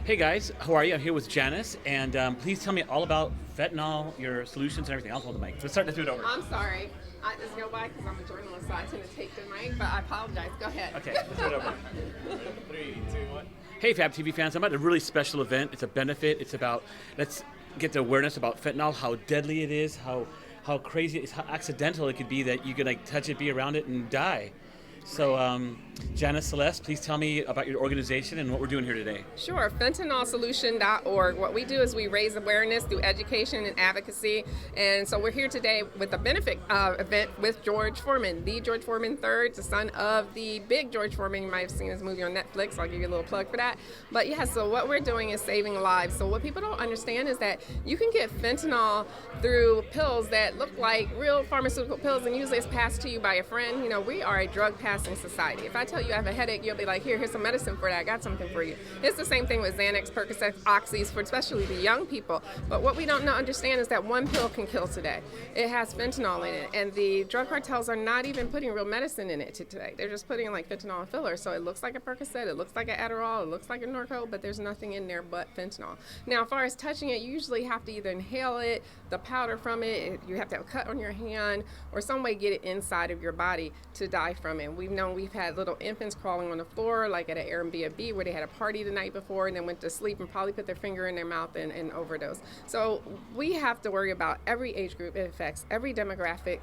Hey guys, how are you? I'm here with Janice, and please tell me all about fentanyl, your solutions, and everything. I'll hold the mic. Let's start to do it over. I'm sorry. There's no why because I'm a journalist, so I tend to take the mic, but I apologize. Go ahead. Okay, let's do it over. 3, 2, 1. Hey FabTV fans, I'm at a really special event. It's a benefit. It's about, let's get the awareness about fentanyl, how deadly it is, how crazy it is, how accidental it could be that you could touch it, be around it, and die. So, Janice, Celeste, please tell me about your organization and what we're doing here today. Sure. Fentanylsolution.org. What we do is we raise awareness through education and advocacy. And so we're here today with a benefit event with George Foreman, the George Foreman III, the son of the big George Foreman. You might have seen his movie on Netflix. I'll give you a little plug for that. But yeah, so what we're doing is saving lives. So what people don't understand is that you can get fentanyl through pills that look like real pharmaceutical pills, and usually it's passed to you by a friend. You know, we are a drug passing society. If I tell you I have a headache, you'll be like, here's some medicine for that. I got something for you. It's the same thing with Xanax, Percocet, Oxys, for especially the young people. But what we don't understand is that one pill can kill today. It has fentanyl in it, and the drug cartels are not even putting real medicine in it today. They're just putting like fentanyl and filler. So it looks like a Percocet, it looks like an Adderall, it looks like a Norco, but there's nothing in there but fentanyl. Now, as far as touching it, you usually have to either inhale it, the powder from it, you have to have a cut on your hand, or some way get it inside of your body to die from it. We've had little infants crawling on the floor, like at an Airbnb where they had a party the night before and then went to sleep and probably put their finger in their mouth and overdose. So we have to worry about every age group. It affects every demographic.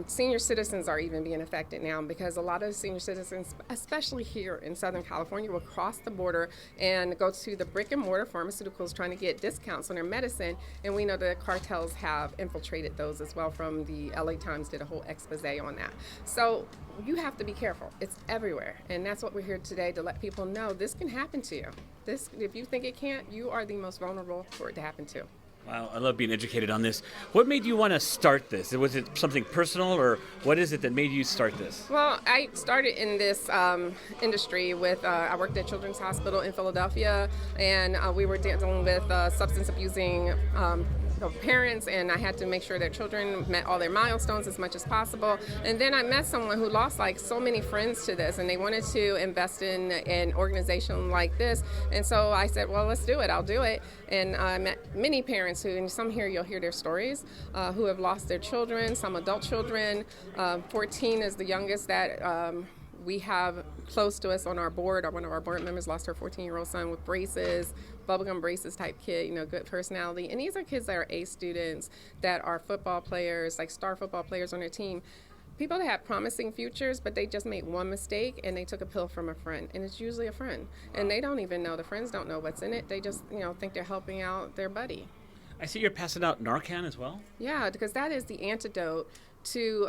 Senior citizens are even being affected now because a lot of senior citizens, especially here in Southern California, will cross the border and go to the brick and mortar pharmaceuticals trying to get discounts on their medicine. And we know the cartels have infiltrated those as well. From the LA Times did a whole expose on that. So you have to be careful. It's everywhere. And that's what we're here today to let people know this can happen to you. If you think it can't, you are the most vulnerable for it to happen to. Wow, I love being educated on this. What made you want to start this? Was it something personal, or what is it that made you start this? Well, I started in this industry with, I worked at Children's Hospital in Philadelphia, and we were dealing with substance abusing parents, and I had to make sure their children met all their milestones as much as possible. And then I met someone who lost like so many friends to this, and they wanted to invest in an organization like this. And so I said, well, let's do it. I'll do it. And I met many parents who, and some here you'll hear their stories, who have lost their children, some adult children. 14 is the youngest that we have close to us on our board. One of our board members lost her 14-year-old son with braces, bubblegum braces type kid, good personality. And these are kids that are A students, that are football players, like star football players on their team. People that have promising futures, but they just made one mistake and they took a pill from a friend. And it's usually a friend. And they don't even know, the friends don't know what's in it. They just, think they're helping out their buddy. I see you're passing out Narcan as well? Yeah, because that is the antidote to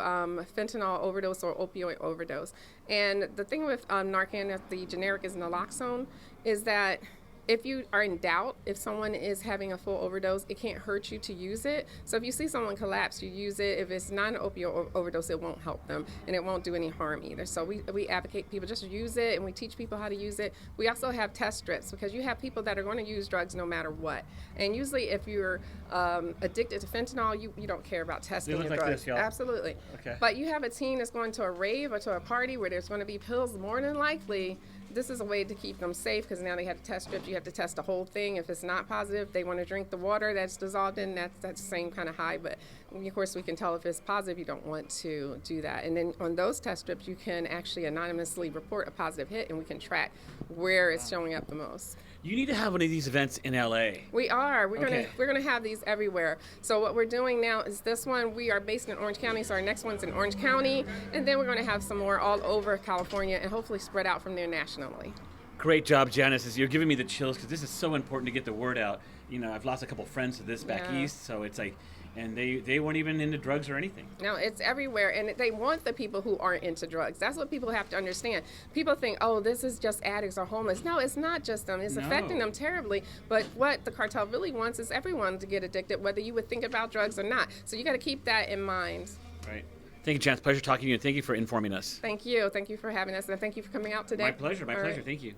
fentanyl overdose or opioid overdose. And the thing with Narcan, the generic is naloxone, is that if you are in doubt, if someone is having a full overdose, it can't hurt you to use it. So if you see someone collapse, you use it. If it's not an opioid overdose, it won't help them, and it won't do any harm either. So we advocate people just use it, and we teach people how to use it. We also have test strips because you have people that are going to use drugs no matter what. And usually if you're addicted to fentanyl, you don't care about testing your like drugs. this, y'all. Absolutely. Okay. But you have a teen that's going to a rave or to a party where there's going to be pills, more than likely. This is a way to keep them safe because now they have to test strips. You have to test the whole thing. If it's not positive, they want to drink the water that's dissolved in. That's the same kind of high. But of course, we can tell if it's positive. You don't want to do that. And then on those test strips, you can actually anonymously report a positive hit, and we can track where it's showing up the most. You need to have one of these events in LA. We are. We're Okay. gonna have these everywhere. So what we're doing now is this one. We are based in Orange County, so our next one's in Orange County, and then we're going to have some more all over California, and hopefully spread out from there nationally. Great job, Janice. You're giving me the chills because this is so important to get the word out. I've lost a couple friends to this back Yeah. east, so it's like, and they weren't even into drugs or anything. No, it's everywhere, and they want the people who aren't into drugs. That's what people have to understand. People think, oh, this is just addicts or homeless. No, it's not just them. It's affecting them terribly. But what the cartel really wants is everyone to get addicted, whether you would think about drugs or not. So you got to keep that in mind. Right. Thank you, Janice. Pleasure talking to you, and thank you for informing us. Thank you. Thank you for having us, and thank you for coming out today. My pleasure. My All pleasure. right. Thank you.